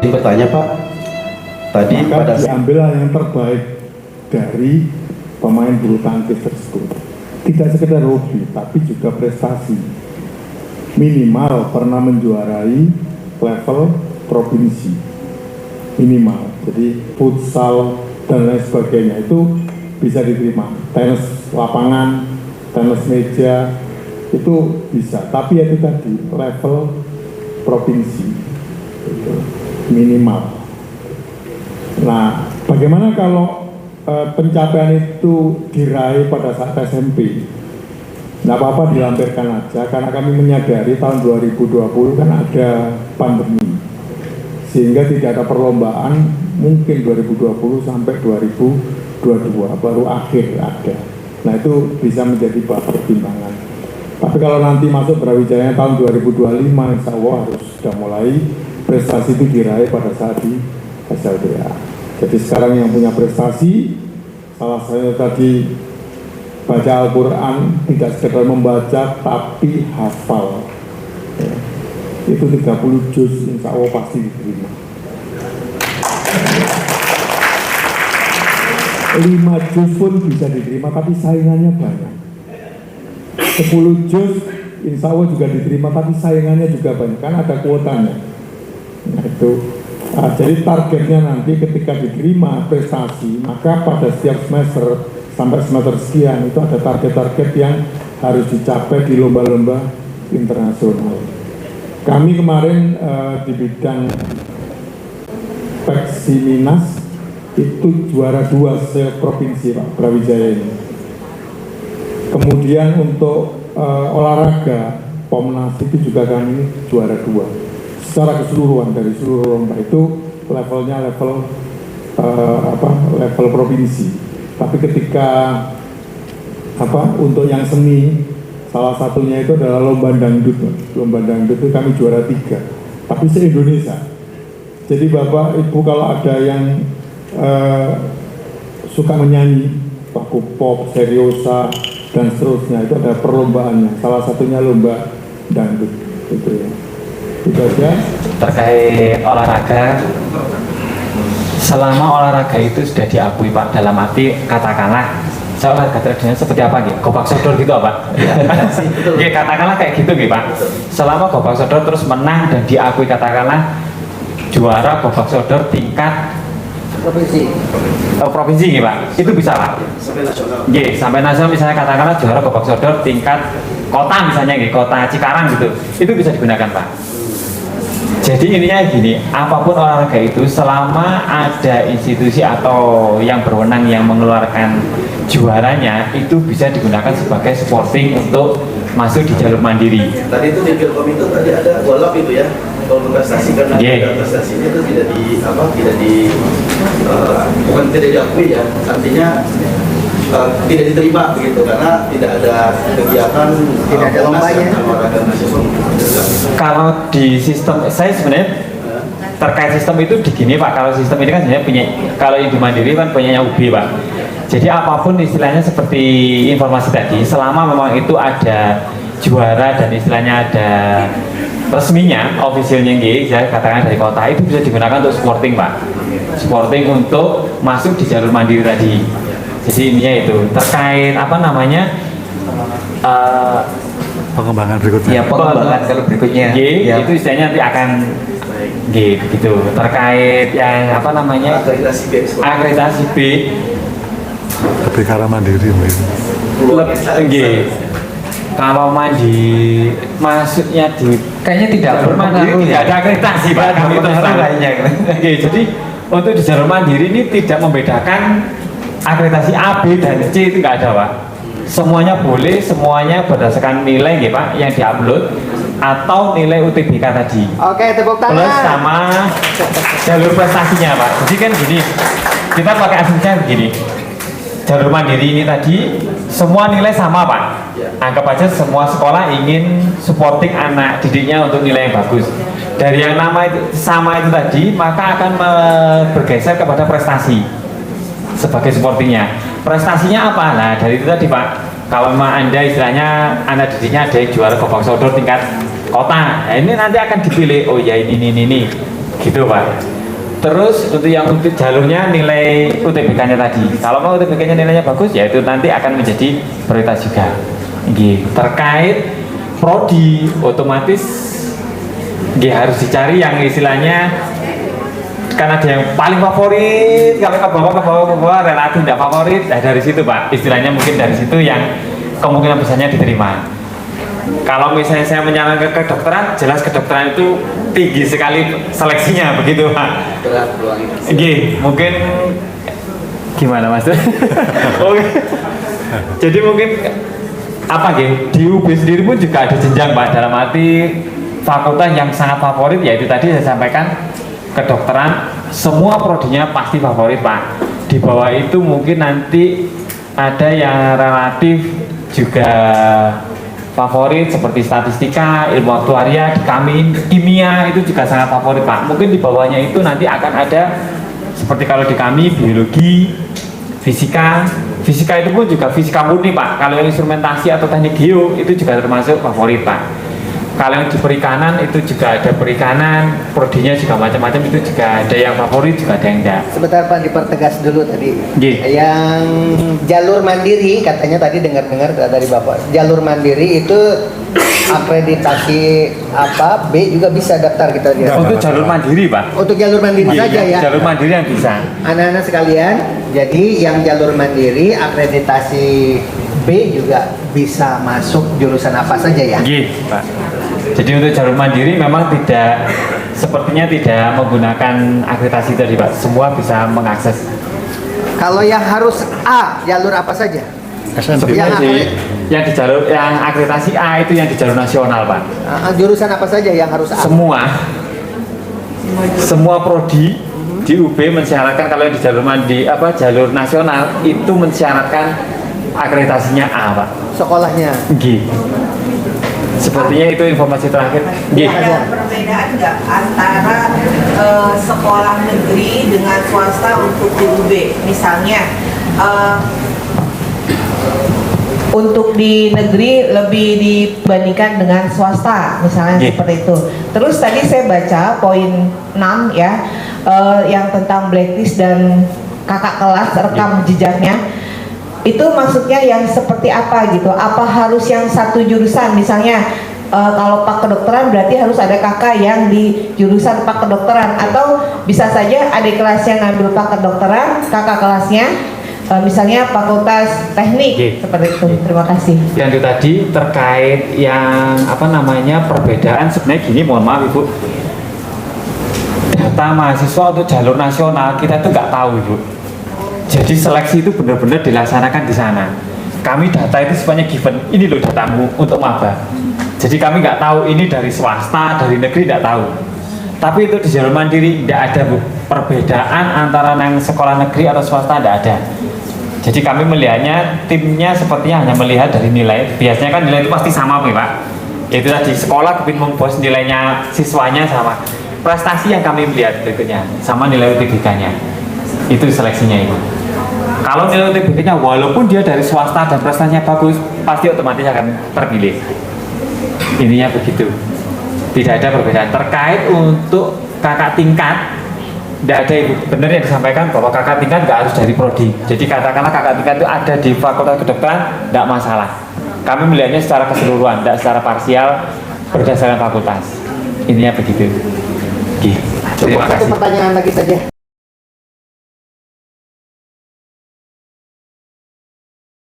izin bertanya Pak. Tadi maka diambillah yang terbaik dari pemain bulu tangkis tersebut. Tidak sekedar hobi, tapi juga prestasi. Minimal pernah menjuarai level provinsi. Minimal. Jadi futsal dan lain sebagainya itu bisa diterima. Tenis lapangan, tenis meja itu bisa. Tapi itu tadi level provinsi itu minimal. Nah, bagaimana kalau pencapaian itu diraih pada saat SMP? Nggak apa-apa dilampirkan aja, karena kami menyadari tahun 2020 kan ada pandemi, sehingga tidak ada perlombaan mungkin 2020 sampai 2022 baru akhir ada. Nah itu bisa menjadi bahan pertimbangan. Tapi kalau nanti masuk Brawijaya tahun 2025, insya Allah harus sudah mulai prestasi itu diraih pada saat di SLTA. Jadi sekarang yang punya prestasi, salah satunya tadi baca Al-Quran, tidak sekedar membaca tapi hafal. Ya. Itu 30 juz, insya Allah pasti diterima. 5 juz pun bisa diterima, tapi saingannya banyak. 10 juz, insya Allah juga diterima, tapi saingannya juga banyak, kan ada kuotanya. Nah itu. Jadi targetnya nanti ketika diterima prestasi, maka pada setiap semester sampai semester sekian itu ada target-target yang harus dicapai di lomba-lomba internasional. Kami kemarin di bidang Peksiminas itu juara 2 se-provinsi Pak, Brawijaya ini. Kemudian untuk olahraga Pomnas itu juga kami juara 2. Secara keseluruhan dari seluruh lomba itu levelnya level level provinsi. Tapi ketika untuk yang seni, salah satunya itu adalah lomba dangdut. Lomba dangdut itu kami juara 3, tapi se-Indonesia. Jadi Bapak Ibu kalau ada yang suka menyanyi, lagu pop, seriosa dan seterusnya, itu ada perlombaannya. Salah satunya lomba dangdut gitu ya. Itu aja. Terkait olahraga, selama olahraga itu sudah diakui Pak, dalam arti katakanlah saya olahraga tradisional seperti apa gitu, gobak sodor gitu Pak. Ya, katakanlah kayak gitu gitu Pak. Selama gobak sodor terus menang dan diakui katakanlah juara gobak sodor tingkat provinsi gitu Pak, itu bisa Pak. Sampai nasional. Iya, sampai nasional misalnya katakanlah juara gobak sodor tingkat kota misalnya gitu, kota Cikarang gitu, itu bisa digunakan Pak. Jadi intinya gini, apapun olahraga itu selama ada institusi atau yang berwenang yang mengeluarkan juaranya, itu bisa digunakan sebagai supporting untuk masuk di jalur mandiri. Tadi itu di Pilkom itu tadi ada walap itu ya, kalau prestasi karena prestasinya itu bukan tidak diakui ya, artinya tidak diterima begitu karena tidak ada kegiatan, tidak ada lombanya. Kalau di sistem saya sebenarnya terkait sistem itu begini Pak, kalau sistem ini kan sebenarnya punya, kalau yang di Mandiri kan punyanya UB Pak. Jadi apapun istilahnya seperti informasi tadi, selama memang itu ada juara dan istilahnya ada resminya, officialnya saya katakan dari kota, itu bisa digunakan untuk supporting Pak, supporting untuk masuk di jalur mandiri tadi. Jadi ininya itu terkait pengembangan berikutnya. Ya, pengembangan kalau berikutnya. Ya. Itu istilahnya nanti akan gitu. Terkait yang akreditasi B. Lebih ke arah mandiri mungkin. Kalau mandiri maksudnya kayaknya tidak bermandiri, tidak ada akreditasi Pak. Kami terus lainnya. Jadi untuk di jalur mandiri ini tidak membedakan akreditasi A, B, dan C, itu nggak ada Pak. Semuanya boleh, semuanya berdasarkan nilai ya Pak yang diupload atau nilai UTBK tadi. Oke, tepuk tangan. Plus sama jalur prestasinya Pak. Jadi kan gini, kita pakai asumsinya begini. Jalur mandiri ini tadi semua nilai sama Pak. Anggap aja semua sekolah ingin supporting anak didiknya untuk nilai yang bagus. Dari yang nama itu sama itu tadi, maka akan bergeser kepada prestasi sebagai supportingnya. Prestasinya apa? Nah dari itu tadi Pak, kalau memang Anda istilahnya anak didiknya ada yang juara gobak sodor tingkat kota, nah, ini nanti akan dipilih, oh ya ini gitu Pak. Terus untuk jalurnya nilai UTBK-nya tadi. Kalau mau UTBK-nya nilainya bagus, ya itu nanti akan menjadi prioritas juga. Terkait prodi, otomatis harus dicari yang istilahnya kan ada yang paling favorit, kalau ke bawah relatif tidak favorit. Nah, dari situ Pak, istilahnya mungkin dari situ yang kemungkinan besarnya diterima. Kalau misalnya saya menyarankan ke kedokteran, jelas kedokteran itu tinggi sekali seleksinya, begitu Pak. Berat peluangnya. Mungkin gimana Mas? Oke. Jadi mungkin apa di UB sendiri pun juga ada jenjang Pak, dalam arti fakultas yang sangat favorit, yaitu tadi saya sampaikan kedokteran, semua prodinya pasti favorit Pak. Di bawah itu mungkin nanti ada yang relatif juga favorit seperti statistika, ilmu aktuaria, di kami kimia itu juga sangat favorit Pak. Mungkin di bawahnya itu nanti akan ada seperti kalau di kami biologi, fisika itu pun juga fisika murni Pak. Kalau yang instrumentasi atau teknik geo itu juga termasuk favorit Pak. Kalau yang di perikanan itu juga ada perikanan, prodinya juga macam-macam, itu juga ada yang favorit, juga ada yang enggak. Sebentar Pak, dipertegas dulu tadi. Yeah. Yang jalur mandiri katanya tadi dengar-dengar dari Bapak. Jalur mandiri itu akreditasi apa B juga bisa daftar kita lihat. Untuk jalur mandiri Pak. Untuk jalur mandiri saja ya. Jalur mandiri yang bisa. Anak-anak sekalian, jadi yang jalur mandiri akreditasi B juga bisa masuk jurusan apa saja ya? Pak. Jadi untuk jalur mandiri memang sepertinya tidak menggunakan akreditasi tadi Pak. Semua bisa mengakses. Kalau yang harus A, jalur apa saja? Yang di jalur yang akreditasi A itu yang di jalur nasional Pak. Jurusan apa saja yang harus A? Semua prodi di UB mensyaratkan kalau yang di jalur nasional itu mensyaratkan akreditasinya A Pak. Sekolahnya. Sepertinya itu informasi terakhir. Ada perbedaan nggak antara sekolah negeri dengan swasta untuk di UB? Misalnya untuk di negeri lebih dibandingkan dengan swasta, misalnya seperti itu. Terus tadi saya baca poin 6 ya, yang tentang blacklist dan kakak kelas rekam jejaknya. Itu maksudnya yang seperti apa gitu? Apa harus yang satu jurusan? Misalnya kalau Pak kedokteran berarti harus ada kakak yang di jurusan Pak kedokteran, atau bisa saja adik kelas yang ngambil Pak kedokteran, kakak kelasnya misalnya fakultas teknik seperti itu. Terima kasih. Dan itu tadi terkait yang perbedaan sebenarnya gini, mohon maaf Ibu. Data mahasiswa untuk jalur nasional kita tuh nggak tahu Ibu. Jadi seleksi itu benar-benar dilaksanakan di sana. Kami data itu semuanya given, ini loh datamu untuk maba. Jadi kami nggak tahu ini dari swasta, dari negeri, nggak tahu. Tapi itu di jalur mandiri tidak ada Bu. Perbedaan antara yang sekolah negeri atau swasta tidak ada. Jadi kami melihatnya, timnya sepertinya hanya melihat dari nilai. Biasanya kan nilai itu pasti sama Pak. Itu tadi sekolah kepin membos nilainya siswanya sama. Prestasi yang kami melihat berikutnya sama nilai UTBK-nya. Itu seleksinya itu. Kalau nilai UTBK-nya walaupun dia dari swasta dan prestasinya bagus, pasti otomatis akan terpilih. Intinya begitu. Tidak ada perbedaan terkait untuk kakak tingkat. Tidak ada Ibu, benar yang disampaikan bahwa kakak tingkat nggak harus dari prodi. Jadi katakanlah kakak tingkat itu ada di fakultas kedokteran, tidak masalah. Kami melihatnya secara keseluruhan, tidak secara parsial berdasarkan fakultas. Intinya begitu. Terima kasih. Satu pertanyaan lagi saja.